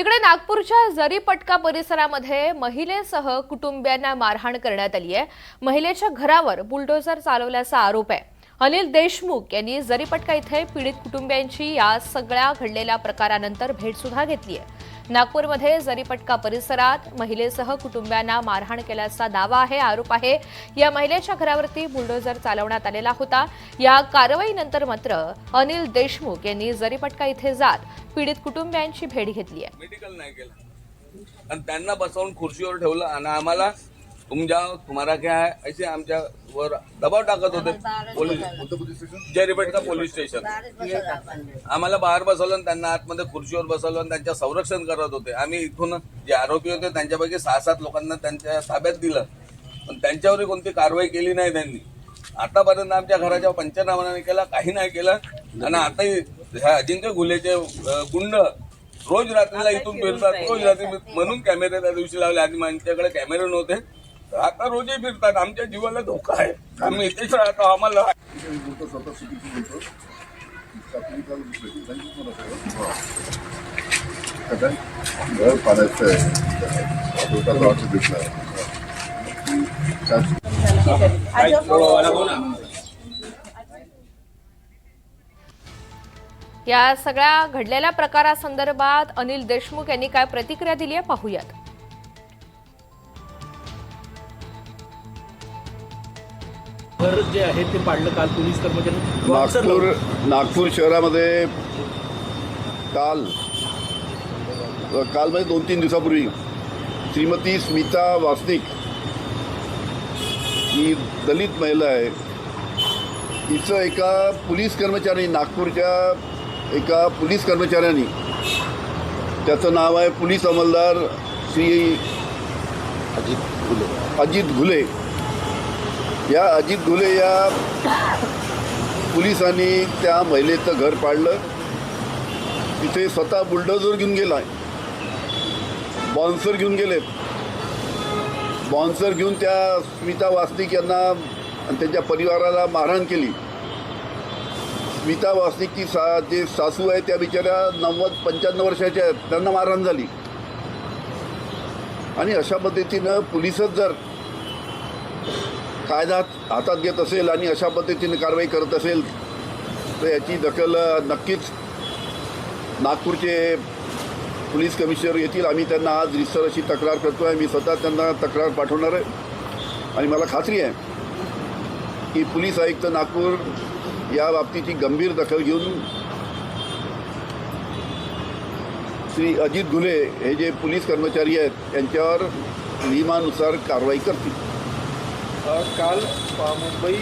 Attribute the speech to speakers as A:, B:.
A: तिकडे नागपूरच्या जरीपटका परिसरामध्ये महिलेसह कुटुंबियांना मारहाण करण्यात आली आहे। महिलेच्या घरावर बुलडोझर चालवल्याचा आरोप आहे। अनिल देशमुख यांनी जरीपटका इथे पीडित कुटुंबियांची या सगळ्या घडलेल्या प्रकारानंतर भेट सुद्धा घेतली आहे। नागपूरमध्ये जरीपटका परिसरात महिलेसह कुटुंबियांना मारहाण केल्याचा दावा आहे, आरोप आहे। या महिलेच्या घरावरती बुलडोझर चालवण्यात आलेला होता। या कारवाईनंतर मात्र अनिल देशमुख यांनी जरीपटका इथे जात पीडित कुटुंबियांची भेट घेतली आहे।
B: मेडिकल नाही केलं आणि त्यांना बसवून खुर्चीवर ठेवलं आणि आम्हाला तुम्हारा क्या है ऐसे आमच्यावर दबाव टाकत होते। पोलीस जरीपटका पोलीस स्टेशन आम्हाला बाहेर बसवलं आणि त्यांना आतमध्ये खुर्चीवर बसवलं आणि त्यांचं संरक्षण करत होते। आम्ही इथून जे आरोपी होते त्यांच्यापैकी 6-7 लोकांना त्यांच्या ताब्यात दिलं, पण त्यांच्यावरही कोणती कारवाई केली नाही त्यांनी। आतापर्यंत आमच्या घराच्या पंचनामा नाही केला, काही नाही केलं। आणि आताही ह्या अजिंक्य घुलेचे गुंड रोज रात्रीला इथून फिरतात, रोज रात्री म्हणून कॅमेरे त्या दिवशी लावले आणि आमच्याकडे कॅमेरे नव्हते, आता रोजही फिरतात। आमच्या जीवाला धोका आहे, आम्ही इथेच राहतो। आम्हाला
C: घर पाडायचं
A: या सगळ्या घडलेल्या प्रकारासंदर्भात अनिल देशमुख यांनी काय प्रतिक्रिया दिली आहे पाहूयात।
D: घर जे आहे ते पाडलं काल पोलीस कर्मचारी
C: नागपूर शहरामध्ये काल म्हणजे 2-3 दिवसापूर्वी श्रीमती स्मिता वासनिक ही दलित महिला आहे। तिचं एका पोलीस कर्मचारी नागपूरच्या एका पोलीस कर्मचाऱ्यांनी, त्याचं नाव आहे पोलीस अंमलदार श्री अजित घुले। या अजित घुले या पोलिसांनी त्या महिलेचं घर पाडलं। तिथे स्वतः बुलडोझर घेऊन गेला, बाउन्सर घेऊन गेले। बाउन्सर घेऊन त्या स्मिता वासनिक यांना आणि त्यांच्या परिवाराला मारहाण केली। स्मिता वासनिकची जे सासू आहे त्या बिचाऱ्या 90-95 वर्षाच्या आहेत, त्यांना मारहाण झाली। आणि अशा पद्धतीनं पोलिसच जर कायदा हातात घेत असेल आणि अशा पद्धतीने कारवाई करत असेल तर याची दखल नक्कीच नागपूरचे पोलीस कमिशनर येतील। आम्ही त्यांना आज रितसर अशी तक्रार करतो आहे। मी स्वतः त्यांना तक्रार पाठवणार आहे आणि मला खात्री आहे की पोलीस आयुक्त नागपूर या बाबतीची गंभीर दखल घेऊन श्री अजित घुले हे जे पोलीस कर्मचारी आहेत यांच्यावर नियमानुसार कारवाई करतील।
D: काल मुंबई